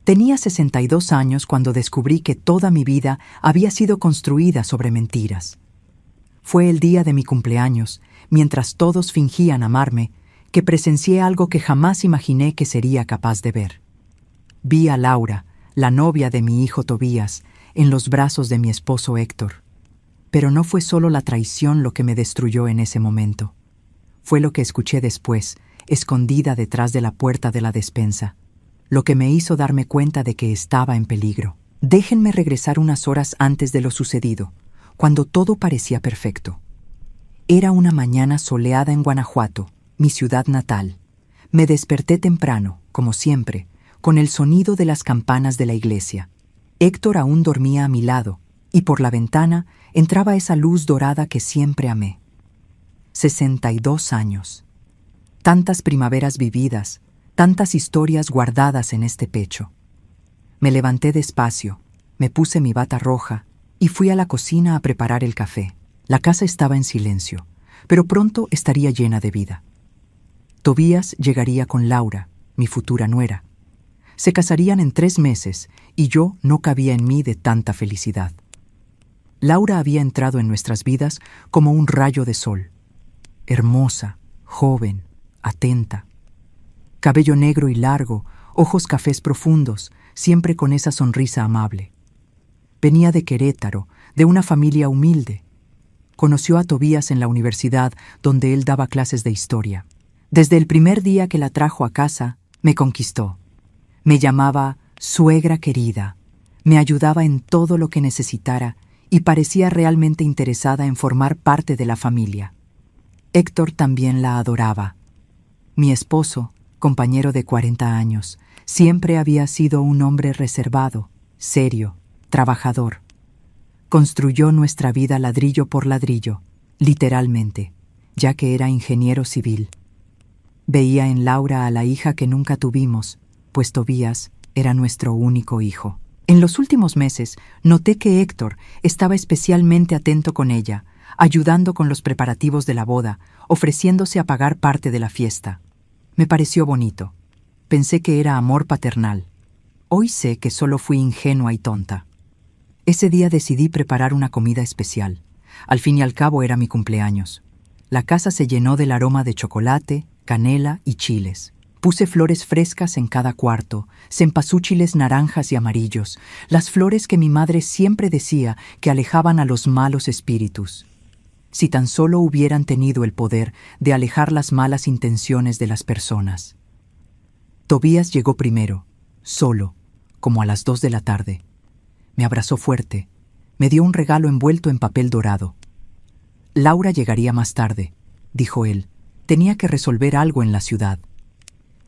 Tenía 62 años cuando descubrí que toda mi vida había sido construida sobre mentiras. Fue el día de mi cumpleaños, mientras todos fingían amarme, que presencié algo que jamás imaginé que sería capaz de ver. Vi a Laura, la novia de mi hijo Tobías, en los brazos de mi esposo Héctor. Pero no fue solo la traición lo que me destruyó en ese momento. Fue lo que escuché después, escondida detrás de la puerta de la despensa, lo que me hizo darme cuenta de que estaba en peligro. Déjenme regresar unas horas antes de lo sucedido, cuando todo parecía perfecto. Era una mañana soleada en Guanajuato, mi ciudad natal. Me desperté temprano, como siempre, con el sonido de las campanas de la iglesia. Héctor aún dormía a mi lado, y por la ventana entraba esa luz dorada que siempre amé. 62 años. Tantas primaveras vividas, tantas historias guardadas en este pecho. Me levanté despacio, me puse mi bata roja y fui a la cocina a preparar el café. La casa estaba en silencio, pero pronto estaría llena de vida. Tobías llegaría con Laura, mi futura nuera. Se casarían en 3 meses y yo no cabía en mí de tanta felicidad. Laura había entrado en nuestras vidas como un rayo de sol. Hermosa, joven, atenta. Cabello negro y largo, ojos cafés profundos, siempre con esa sonrisa amable. Venía de Querétaro, de una familia humilde. Conoció a Tobías en la universidad, donde él daba clases de historia. Desde el primer día que la trajo a casa, me conquistó. Me llamaba suegra querida, me ayudaba en todo lo que necesitara y parecía realmente interesada en formar parte de la familia. Héctor también la adoraba. Mi esposo, compañero de 40 años, siempre había sido un hombre reservado, serio, trabajador. Construyó nuestra vida ladrillo por ladrillo, literalmente, ya que era ingeniero civil. Veía en Laura a la hija que nunca tuvimos, pues Tobías era nuestro único hijo. En los últimos meses noté que Héctor estaba especialmente atento con ella, ayudando con los preparativos de la boda, ofreciéndose a pagar parte de la fiesta. Me pareció bonito. Pensé que era amor paternal. Hoy sé que solo fui ingenua y tonta. Ese día decidí preparar una comida especial. Al fin y al cabo era mi cumpleaños. La casa se llenó del aroma de chocolate, canela y chiles. Puse flores frescas en cada cuarto, cempasúchiles naranjas y amarillos, las flores que mi madre siempre decía que alejaban a los malos espíritus. Si tan solo hubieran tenido el poder de alejar las malas intenciones de las personas. Tobías llegó primero, solo, como a las 2 de la tarde. Me abrazó fuerte, me dio un regalo envuelto en papel dorado. Laura llegaría más tarde, dijo él. Tenía que resolver algo en la ciudad.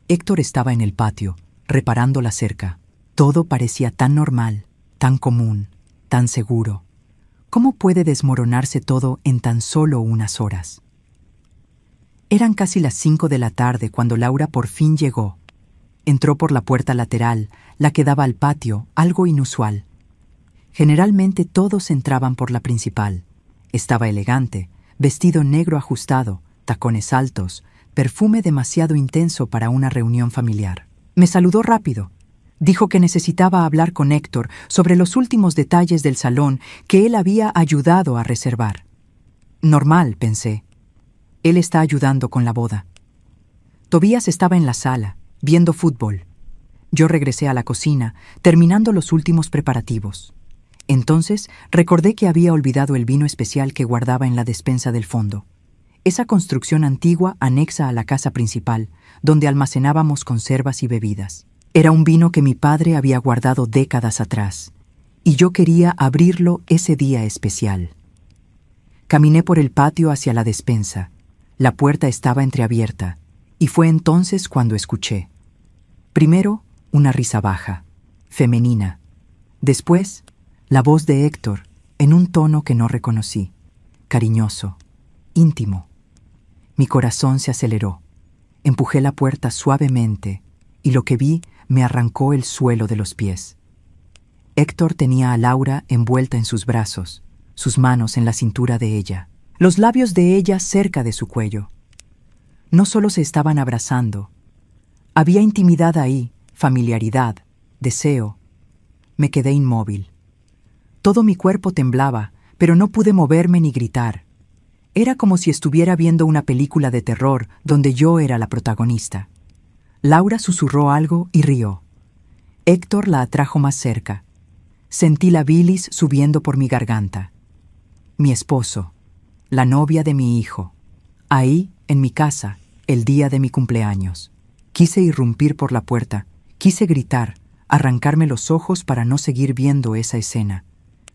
Héctor estaba en el patio, reparando la cerca. Todo parecía tan normal, tan común, tan seguro. ¿Cómo puede desmoronarse todo en tan solo unas horas? Eran casi las 5 de la tarde cuando Laura por fin llegó. Entró por la puerta lateral, la que daba al patio, algo inusual. Generalmente todos entraban por la principal. Estaba elegante, vestido negro ajustado, tacones altos, perfume demasiado intenso para una reunión familiar. Me saludó rápido. Dijo que necesitaba hablar con Héctor sobre los últimos detalles del salón que él había ayudado a reservar. Normal, pensé. Él está ayudando con la boda. Tobías estaba en la sala, viendo fútbol. Yo regresé a la cocina, terminando los últimos preparativos. Entonces recordé que había olvidado el vino especial que guardaba en la despensa del fondo. Esa construcción antigua anexa a la casa principal, donde almacenábamos conservas y bebidas. Era un vino que mi padre había guardado décadas atrás, y yo quería abrirlo ese día especial. Caminé por el patio hacia la despensa. La puerta estaba entreabierta, y fue entonces cuando escuché. Primero, una risa baja, femenina. Después, la voz de Héctor, en un tono que no reconocí, cariñoso, íntimo. Mi corazón se aceleró. Empujé la puerta suavemente, y lo que vi me arrancó el suelo de los pies. Héctor tenía a Laura envuelta en sus brazos, sus manos en la cintura de ella, los labios de ella cerca de su cuello. No solo se estaban abrazando. Había intimidad ahí, familiaridad, deseo. Me quedé inmóvil. Todo mi cuerpo temblaba, pero no pude moverme ni gritar. Era como si estuviera viendo una película de terror donde yo era la protagonista. Laura susurró algo y rió. Héctor la atrajo más cerca. Sentí la bilis subiendo por mi garganta. Mi esposo, la novia de mi hijo. Ahí, en mi casa, el día de mi cumpleaños. Quise irrumpir por la puerta, quise gritar, arrancarme los ojos para no seguir viendo esa escena.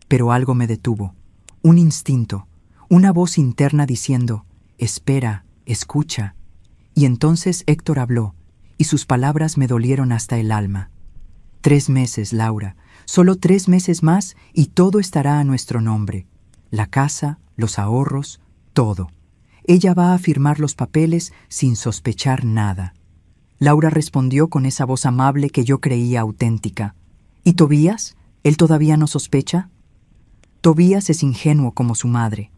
Pero algo me detuvo. Un instinto, una voz interna diciendo, espera, escucha. Y entonces Héctor habló, y sus palabras me dolieron hasta el alma. 3 meses, Laura, solo 3 meses más y todo estará a nuestro nombre. La casa, los ahorros, todo. Ella va a firmar los papeles sin sospechar nada. Laura respondió con esa voz amable que yo creía auténtica. ¿Y Tobías? ¿Él todavía no sospecha? Tobías es ingenuo como su madre.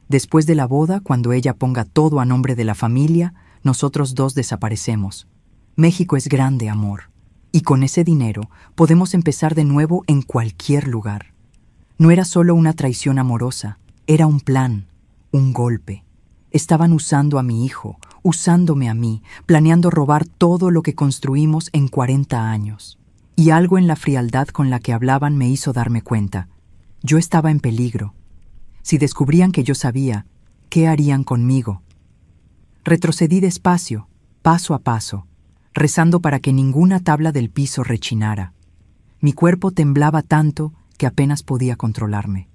Después de la boda, cuando ella ponga todo a nombre de la familia, nosotros 2 desaparecemos. México es grande, amor. Y con ese dinero podemos empezar de nuevo en cualquier lugar. No era solo una traición amorosa, era un plan, un golpe. Estaban usando a mi hijo, usándome a mí, planeando robar todo lo que construimos en 40 años. Y algo en la frialdad con la que hablaban me hizo darme cuenta. Yo estaba en peligro. Si descubrían que yo sabía, ¿qué harían conmigo? Retrocedí despacio, paso a paso, rezando para que ninguna tabla del piso rechinara. Mi cuerpo temblaba tanto que apenas podía controlarme.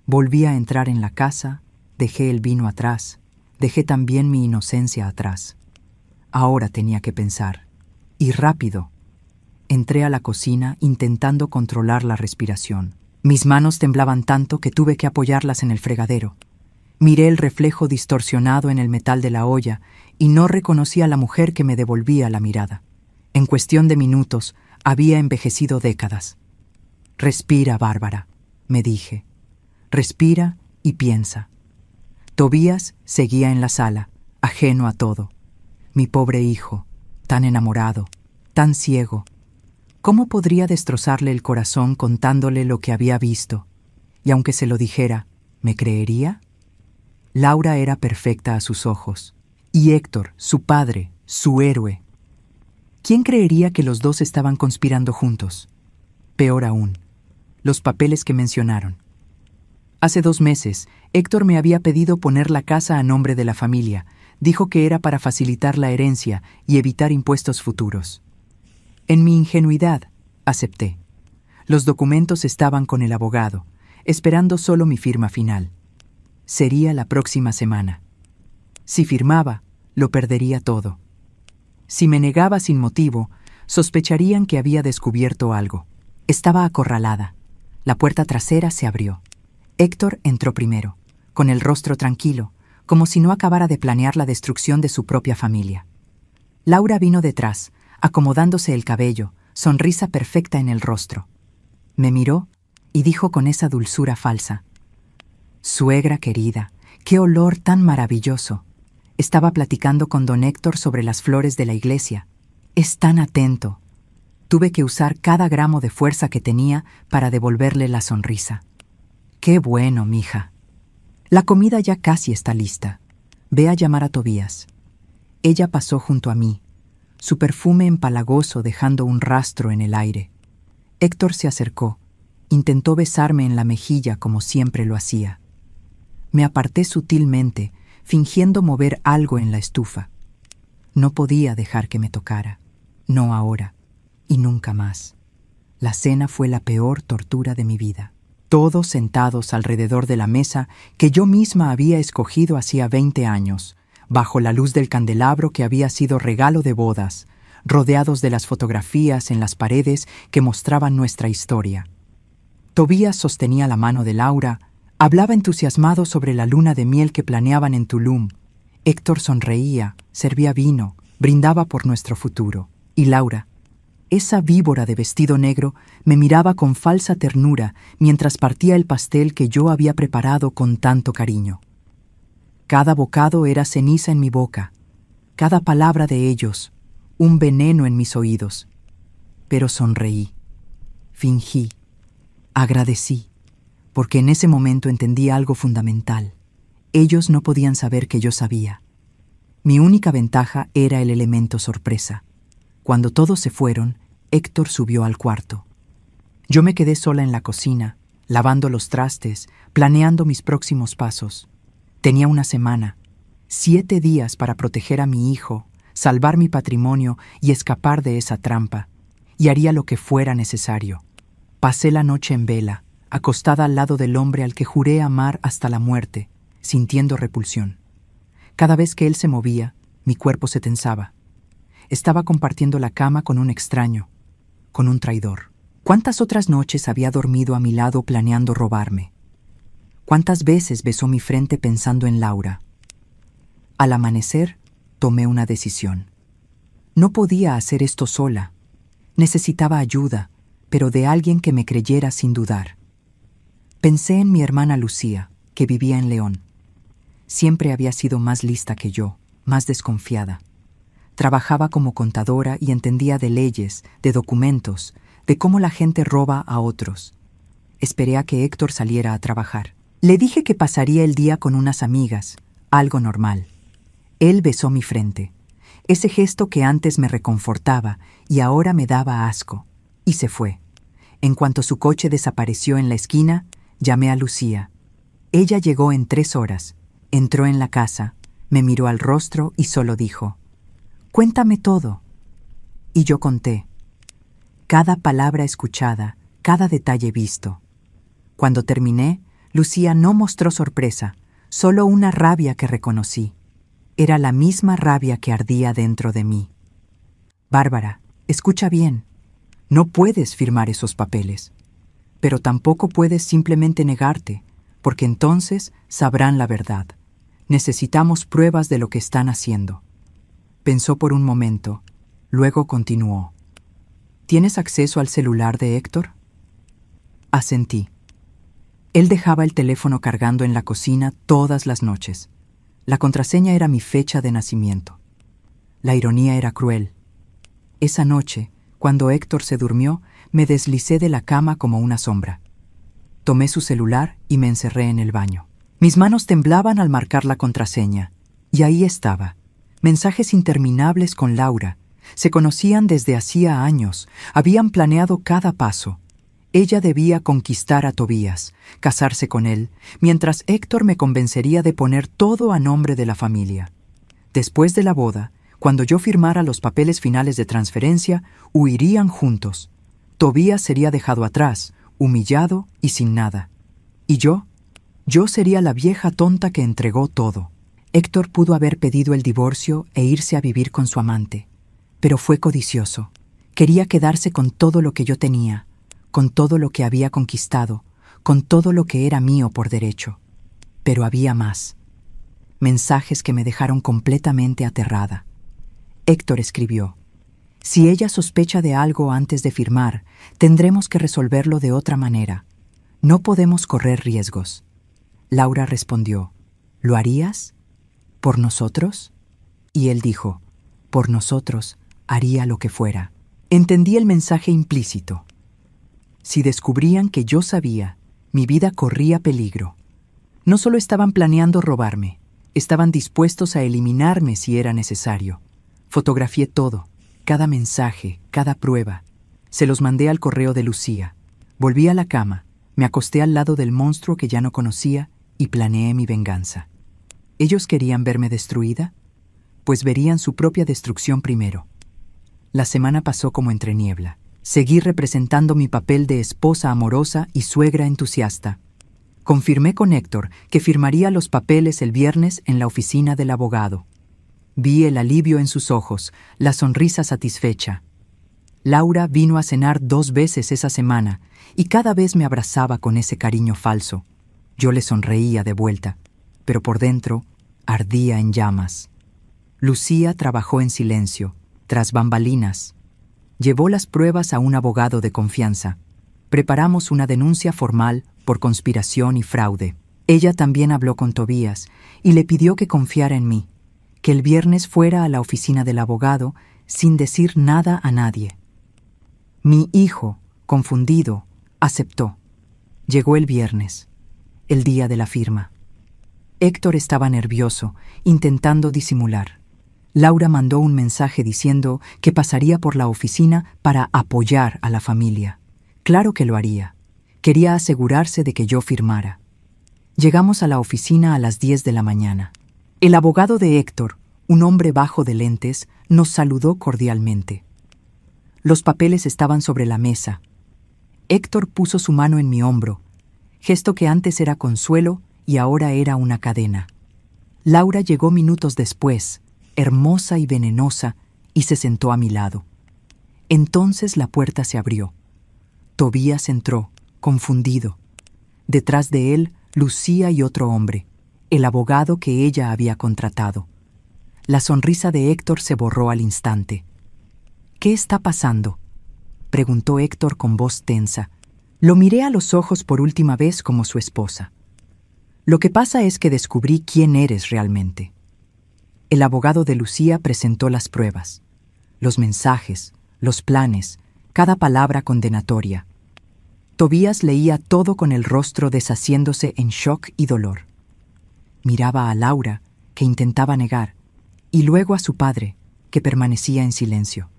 Volví a entrar en la casa, dejé el vino atrás, dejé también mi inocencia atrás. Ahora tenía que pensar. Y rápido. Entré a la cocina intentando controlar la respiración. Mis manos temblaban tanto que tuve que apoyarlas en el fregadero. Miré el reflejo distorsionado en el metal de la olla y no reconocí a la mujer que me devolvía la mirada. En cuestión de minutos, había envejecido décadas. Respira, Bárbara, me dije. Respira y piensa. Tobías seguía en la sala, ajeno a todo. Mi pobre hijo, tan enamorado, tan ciego. ¿Cómo podría destrozarle el corazón contándole lo que había visto? Y aunque se lo dijera, ¿me creería? Laura era perfecta a sus ojos. Y Héctor, su padre, su héroe. ¿Quién creería que los 2 estaban conspirando juntos? Peor aún, los papeles que mencionaron. Hace 2 meses, Héctor me había pedido poner la casa a nombre de la familia. Dijo que era para facilitar la herencia y evitar impuestos futuros. En mi ingenuidad, acepté. Los documentos estaban con el abogado, esperando solo mi firma final. Sería la próxima semana. Si firmaba, lo perdería todo. Si me negaba sin motivo, sospecharían que había descubierto algo. Estaba acorralada. La puerta trasera se abrió. Héctor entró primero, con el rostro tranquilo, como si no acabara de planear la destrucción de su propia familia. Laura vino detrás, acomodándose el cabello, sonrisa perfecta en el rostro. Me miró y dijo con esa dulzura falsa: «Suegra querida, qué olor tan maravilloso. Estaba platicando con don Héctor sobre las flores de la iglesia. Es tan atento». Tuve que usar cada gramo de fuerza que tenía para devolverle la sonrisa. «Qué bueno, mija. La comida ya casi está lista. Ve a llamar a Tobías». Ella pasó junto a mí, su perfume empalagoso dejando un rastro en el aire. Héctor se acercó, intentó besarme en la mejilla como siempre lo hacía. Me aparté sutilmente, fingiendo mover algo en la estufa. No podía dejar que me tocara. No ahora, y nunca más. La cena fue la peor tortura de mi vida. Todos sentados alrededor de la mesa que yo misma había escogido hacía 20 años, bajo la luz del candelabro que había sido regalo de bodas, rodeados de las fotografías en las paredes que mostraban nuestra historia. Tobías sostenía la mano de Laura, hablaba entusiasmado sobre la luna de miel que planeaban en Tulum. Héctor sonreía, servía vino, brindaba por nuestro futuro. Y Laura, esa víbora de vestido negro, me miraba con falsa ternura mientras partía el pastel que yo había preparado con tanto cariño. Cada bocado era ceniza en mi boca, cada palabra de ellos, un veneno en mis oídos. Pero sonreí. Fingí. Agradecí, porque en ese momento entendí algo fundamental. Ellos no podían saber que yo sabía. Mi única ventaja era el elemento sorpresa. Cuando todos se fueron, Héctor subió al cuarto. Yo me quedé sola en la cocina, lavando los trastes, planeando mis próximos pasos. Tenía una semana, 7 días para proteger a mi hijo, salvar mi patrimonio y escapar de esa trampa, y haría lo que fuera necesario. Pasé la noche en vela, acostada al lado del hombre al que juré amar hasta la muerte, sintiendo repulsión. Cada vez que él se movía, mi cuerpo se tensaba. Estaba compartiendo la cama con un extraño, con un traidor. ¿Cuántas otras noches había dormido a mi lado planeando robarme? ¿Cuántas veces besó mi frente pensando en Laura? Al amanecer, tomé una decisión. No podía hacer esto sola. Necesitaba ayuda, pero de alguien que me creyera sin dudar. Pensé en mi hermana Lucía, que vivía en León. Siempre había sido más lista que yo, más desconfiada. Trabajaba como contadora y entendía de leyes, de documentos, de cómo la gente roba a otros. Esperé a que Héctor saliera a trabajar. Le dije que pasaría el día con unas amigas, algo normal. Él besó mi frente, ese gesto que antes me reconfortaba y ahora me daba asco, y se fue. En cuanto su coche desapareció en la esquina, llamé a Lucía. Ella llegó en 3 horas. Entró en la casa, me miró al rostro y solo dijo: «Cuéntame todo». Y yo conté. Cada palabra escuchada, cada detalle visto. Cuando terminé, Lucía no mostró sorpresa, solo una rabia que reconocí. Era la misma rabia que ardía dentro de mí. «Bárbara, escucha bien. No puedes firmar esos papeles. Pero tampoco puedes simplemente negarte, porque entonces sabrán la verdad. Necesitamos pruebas de lo que están haciendo». Pensó por un momento, luego continuó. «¿Tienes acceso al celular de Héctor?» Asentí. Él dejaba el teléfono cargando en la cocina todas las noches. La contraseña era mi fecha de nacimiento. La ironía era cruel. Esa noche, cuando Héctor se durmió, me deslicé de la cama como una sombra. Tomé su celular y me encerré en el baño. Mis manos temblaban al marcar la contraseña. Y ahí estaba. Mensajes interminables con Laura. Se conocían desde hacía años. Habían planeado cada paso. Ella debía conquistar a Tobías, casarse con él, mientras Héctor me convencería de poner todo a nombre de la familia. Después de la boda, cuando yo firmara los papeles finales de transferencia, huirían juntos. Tobías sería dejado atrás, humillado y sin nada. ¿Y yo? Yo sería la vieja tonta que entregó todo. Héctor pudo haber pedido el divorcio e irse a vivir con su amante, pero fue codicioso. Quería quedarse con todo lo que yo tenía, con todo lo que había conquistado, con todo lo que era mío por derecho. Pero había más. Mensajes que me dejaron completamente aterrada. Héctor escribió: «Si ella sospecha de algo antes de firmar, tendremos que resolverlo de otra manera. No podemos correr riesgos». Laura respondió: «¿Lo harías? ¿Por nosotros?» Y él dijo: «Por nosotros haría lo que fuera». Entendí el mensaje implícito. Si descubrían que yo sabía, mi vida corría peligro. No solo estaban planeando robarme, estaban dispuestos a eliminarme si era necesario. Fotografié todo, cada mensaje, cada prueba. Se los mandé al correo de Lucía. Volví a la cama, me acosté al lado del monstruo que ya no conocía y planeé mi venganza. ¿Ellos querían verme destruida? Pues verían su propia destrucción primero. La semana pasó como entre niebla. Seguí representando mi papel de esposa amorosa y suegra entusiasta. Confirmé con Héctor que firmaría los papeles el viernes en la oficina del abogado. Vi el alivio en sus ojos, la sonrisa satisfecha. Laura vino a cenar 2 veces esa semana y cada vez me abrazaba con ese cariño falso. Yo le sonreía de vuelta, pero por dentro ardía en llamas. Lucía trabajó en silencio, tras bambalinas. Llevó las pruebas a un abogado de confianza. Preparamos una denuncia formal por conspiración y fraude. Ella también habló con Tobías y le pidió que confiara en mí, que el viernes fuera a la oficina del abogado sin decir nada a nadie. Mi hijo, Confundido, aceptó. Llegó el viernes, el día de la firma. Héctor estaba nervioso, intentando disimular. Laura mandó un mensaje diciendo que pasaría por la oficina para apoyar a la familia. Claro que lo haría. Quería asegurarse de que yo firmara. Llegamos a la oficina a las 10 de la mañana. El abogado de Héctor, un hombre bajo de lentes, nos saludó cordialmente. Los papeles estaban sobre la mesa. Héctor puso su mano en mi hombro, gesto que antes era consuelo y ahora era una cadena. Laura llegó minutos después, hermosa y venenosa, y se sentó a mi lado. Entonces la puerta se abrió. Tobías entró, confundido. Detrás de él, Lucía y otro hombre, el abogado que ella había contratado. La sonrisa de Héctor se borró al instante. «¿Qué está pasando?», preguntó Héctor con voz tensa. Lo miré a los ojos por última vez como su esposa. «Lo que pasa es que descubrí quién eres realmente». El abogado de Lucía presentó las pruebas, los mensajes, los planes, cada palabra condenatoria. Tobías leía todo con el rostro deshaciéndose en shock y dolor. Miraba a Laura, que intentaba negar, y luego a su padre, que permanecía en silencio.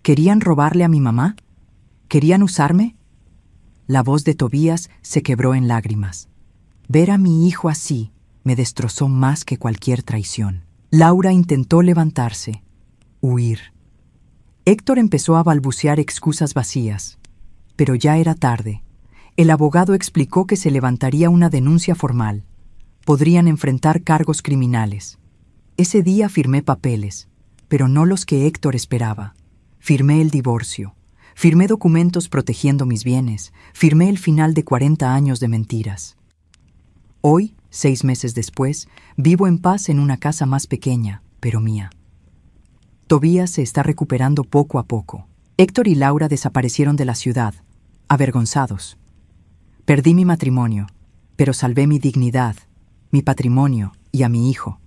¿Querían robarle a mi mamá? ¿Querían usarme? La voz de Tobías se quebró en lágrimas. Ver a mi hijo así me destrozó más que cualquier traición. Laura intentó levantarse, huir. Héctor empezó a balbucear excusas vacías, pero ya era tarde. El abogado explicó que se levantaría una denuncia formal. Podrían enfrentar cargos criminales. Ese día firmé papeles, pero no los que Héctor esperaba. Firmé el divorcio, firmé documentos protegiendo mis bienes, firmé el final de 40 años de mentiras. Hoy, 6 meses después, vivo en paz en una casa más pequeña, pero mía. Tobías se está recuperando poco a poco. Héctor y Laura desaparecieron de la ciudad, avergonzados. Perdí mi matrimonio, pero salvé mi dignidad, mi patrimonio y a mi hijo.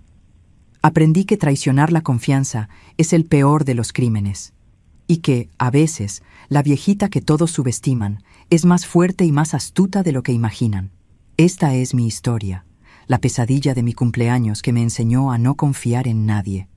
Aprendí que traicionar la confianza es el peor de los crímenes, y que, a veces, la viejita que todos subestiman es más fuerte y más astuta de lo que imaginan. Esta es mi historia, la pesadilla de mi cumpleaños que me enseñó a no confiar en nadie.